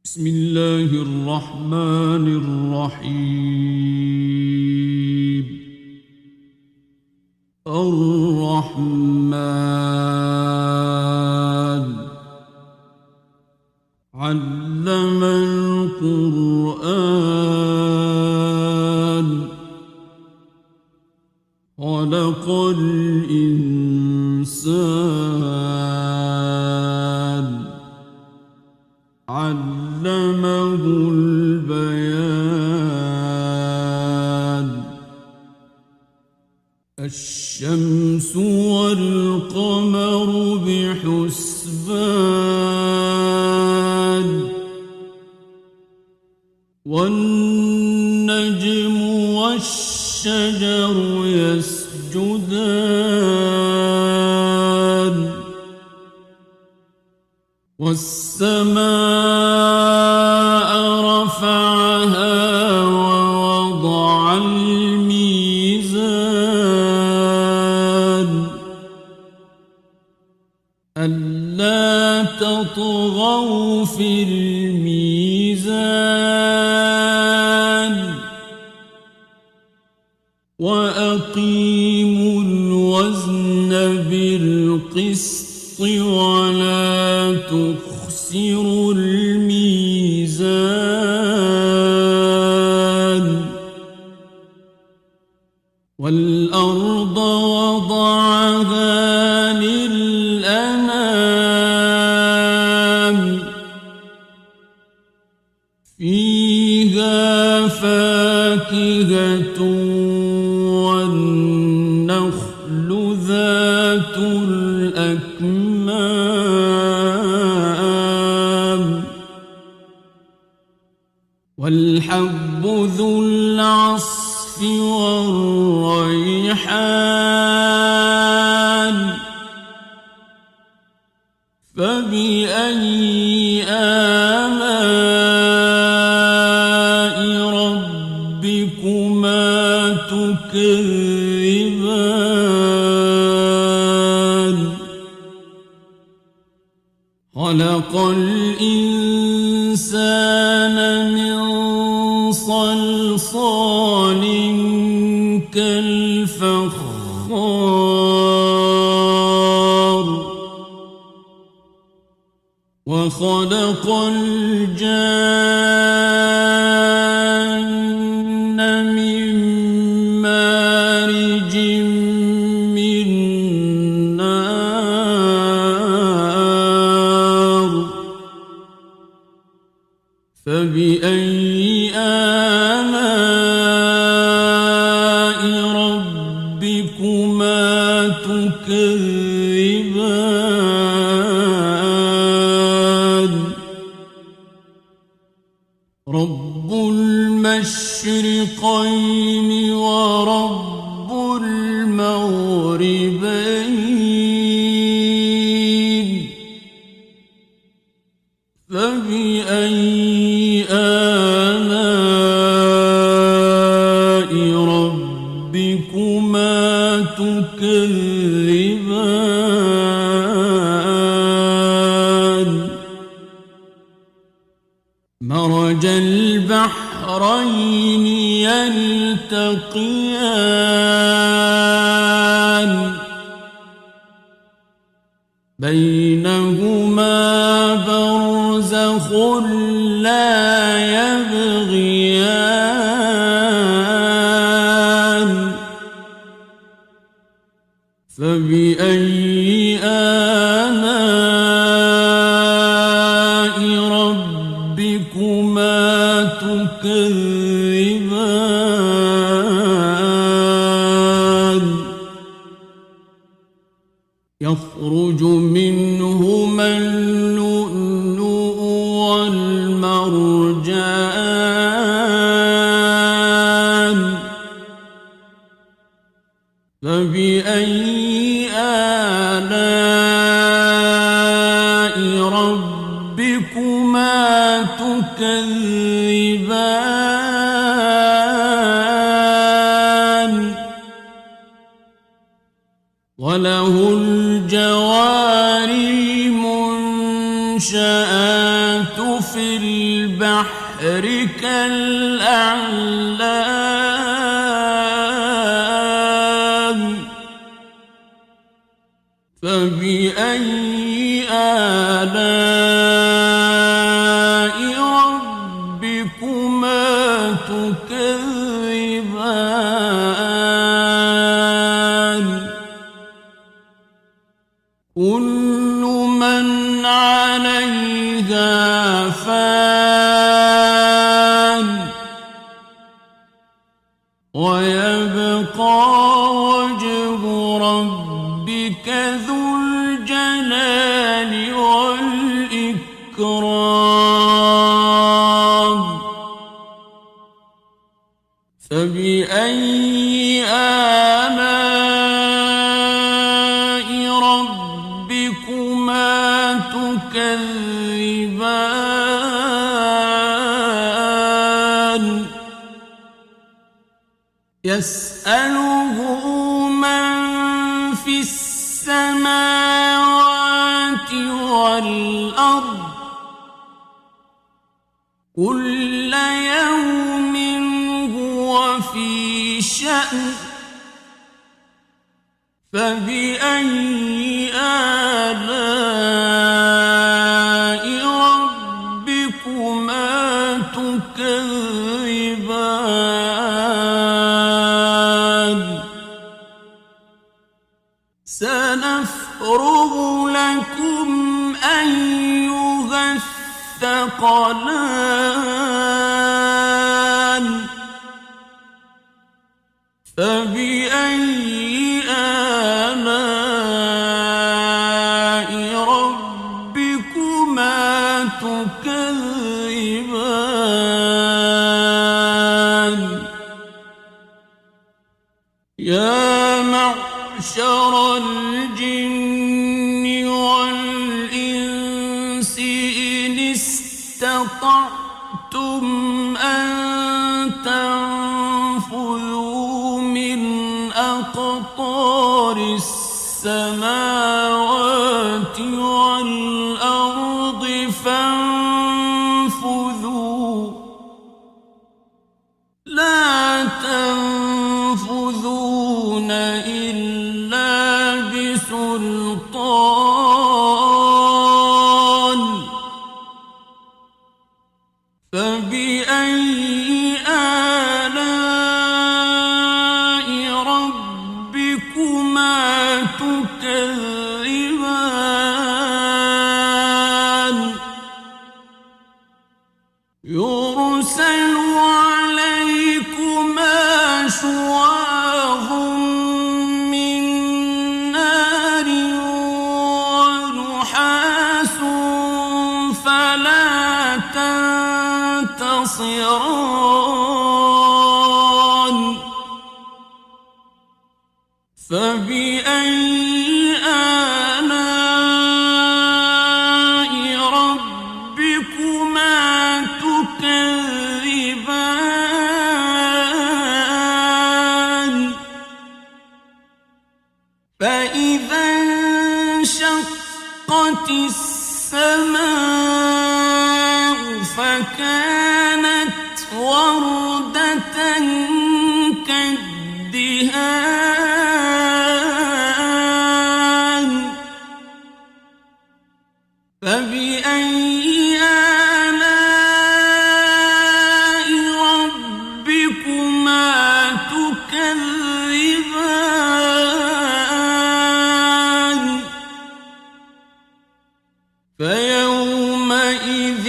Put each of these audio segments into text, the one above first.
بسم الله الرحمن الرحيم. الرحمن علم القرآن خلق الإنسان علمه البيان. الشمس والقمر بحسبان والنجم والشجر يسجدان والسماء رفعها ووضع الميزان ألا تطغوا في الميزان وأقيموا الوزن بالقسط ولا تخسروا الميزان. والأرض وضعها للأنام فيها فاكهة والنخل ذات الأكمام والحب ذو العصف والريحان فبأي آلاء ربكما تكذبان. خلق الإنسان من صلصال كالفخار وخلق الجان من مارج من نار فبأي آلاء ربكما تكذبان. رب المشرقين ورب المغربين فبأي آلاء ربكما تكذبان. مرج البحرين يلتقيان بينهما برزخ لا يبغيان فبأي آلاء ربكما تكذبان. يخرج منهما اللؤلؤ والمرجان فبأي آلاء ربكما تكذبان. وله الجوار المنشآت في البحر كالأعلام فبأي آلاء ربكما تكذبان كل من عليها فان ويبقى وجه ربك ذو الجلال والإكرام فبأي آلاء ربكما تكذبان يسأله من في السماوات والأرض كل يوم هو في شأن فبأي آلاء ربكما تكذبان سنفرغ لكم أيها الثقلان فبأي آلاء ربكما تكذبان يا معشر الجن والإنس إن استطعتم أن تنفذوا من أقطار السماوات والأرض فانفذوا لا تنفذون إلا بسلطان فبأي آلاء ربكما تكذبان يرسل عليكما شواظ من نار ونحاس فلا تنتصران فبأي آلاء ربكما تكذبان فإذا انشقت السماء فكانت وردة كالدهان فبأي آلاء ربكما تكذبان فيومئذ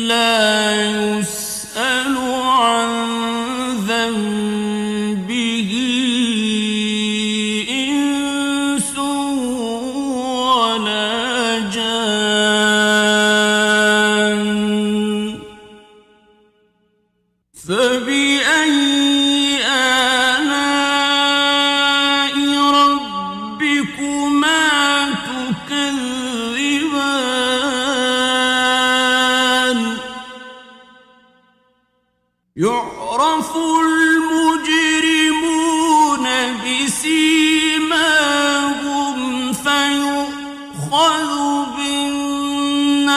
لا يسأل عن ذنبه إنس ولا جان فبأي آلاء ربكما تكذبان يعرف المجرمون بسيماهم فيؤخذ بالنواصي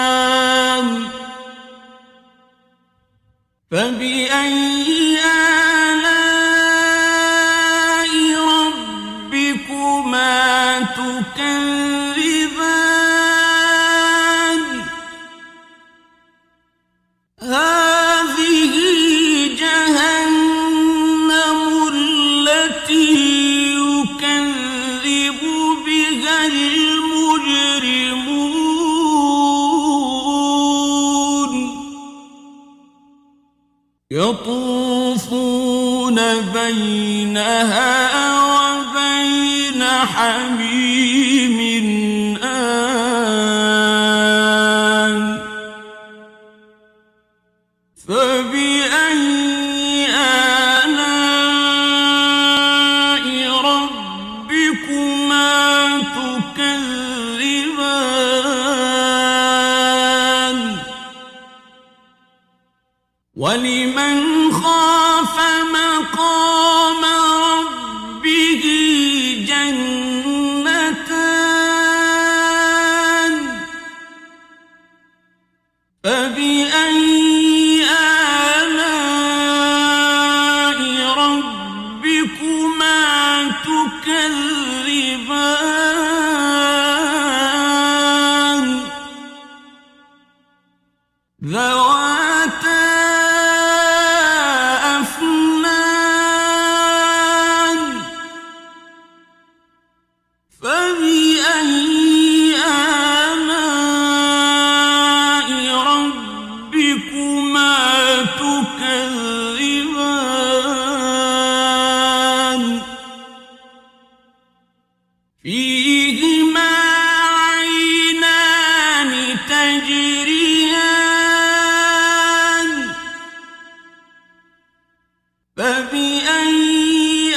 الأقدام فبأي آلاء ربكما تكذبان هذه جهنم التي يكذب بها المجرمون يطوفون بينها وبين حميم آن فبأي آلاء ربكما تكذبان ولمن خاف مقام ربه جنتان فبأي آلاء ربكما تكذبان ذواتا أفنان فبأي آلاء ربكما تكذبان فيهما عينان تجريان فبأي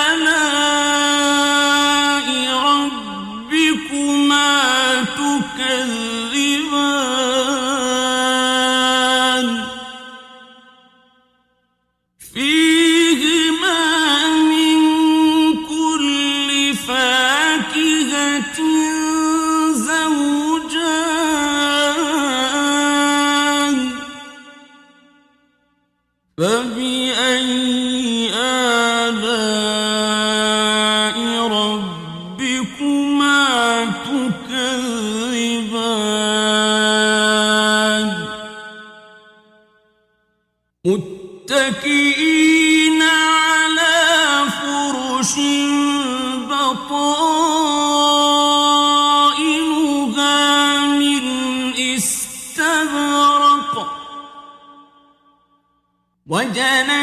آلاء ربكما تكذبان فيهما من كل فاكهة زوجان فبأي آلاء ربكما تكذبان متكئين على فرش بطائنها من استبرق وجنى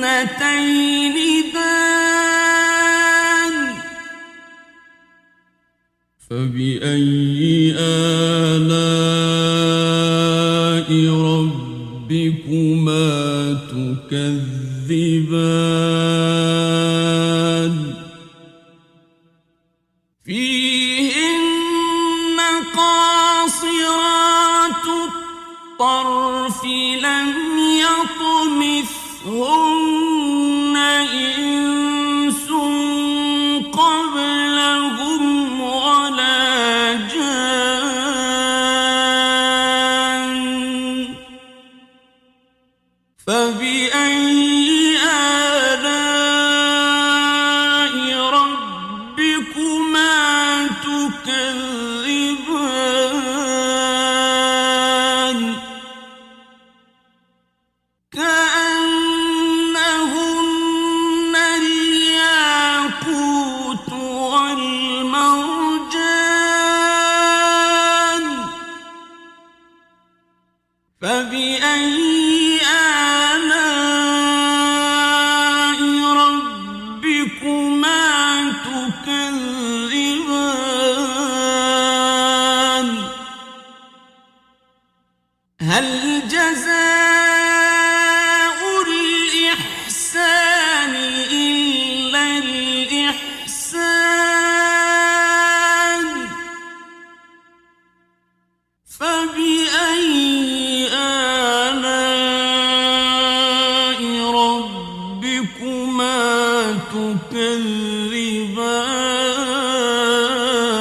الجنتين دان فبأي آلاء ربكما تكذبان فيهن قاصرات الطرف لم يطمثهن إنس قبلهم ولا جان فبأي آلاء ربكما تكذبان كأنهن الياقوت والمرجان فبأي آلاء ربكما تكذبان هل جزاء الإحسان إلا الإحسان فبأي آلاء ربكما تكذبان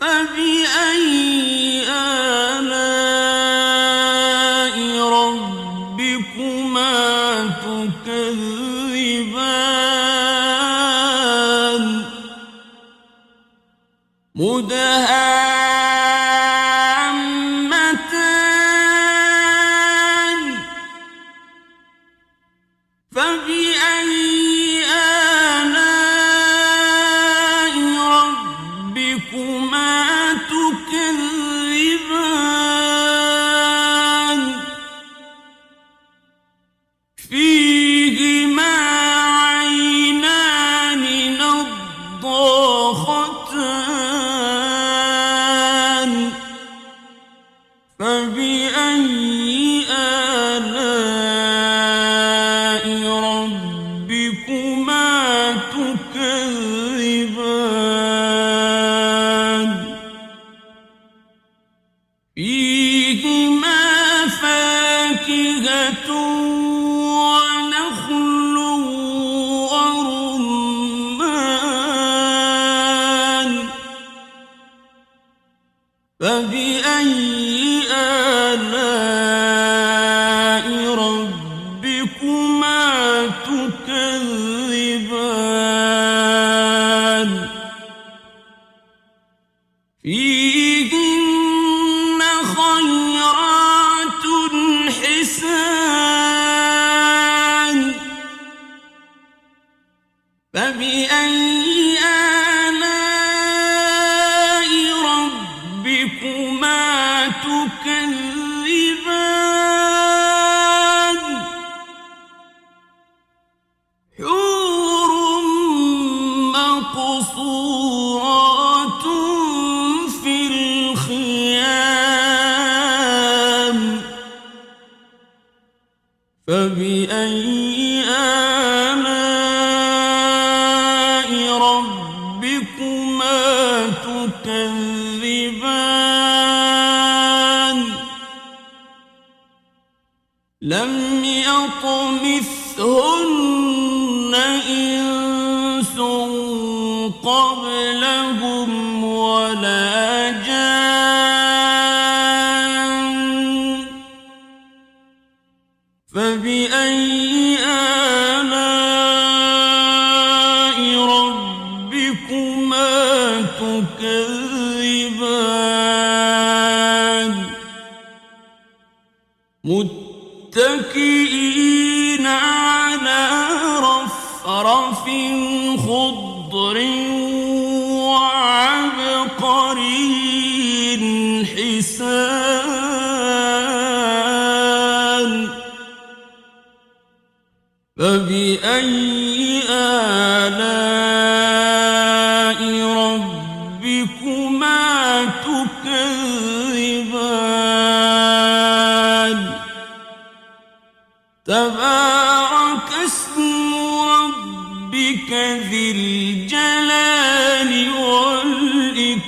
فبأي آلاء ربكما تكذبان مدهامتان فبأي آلاء ربكما تكذبان فيهما عينان نضاختان فبأي آلاء ربكما تكذبان فيهما فاكهة ونخل ورمان فبأي آلاء ربكما تكذبان فيهن خيرات حسان فبأي آلاء ربكما تكذبان حور مقصورات في الخيام فبأي آلاء ربكما تكذبان لم يطمثهن إنس قبلهم ولا جان فبأي آلاء ربكما تكذبان متكئين على رفرف خضر وعبقري حسان فبأي آلاء ربكما تكذبان تبارك اسم ربك ذي الجلال والإكرام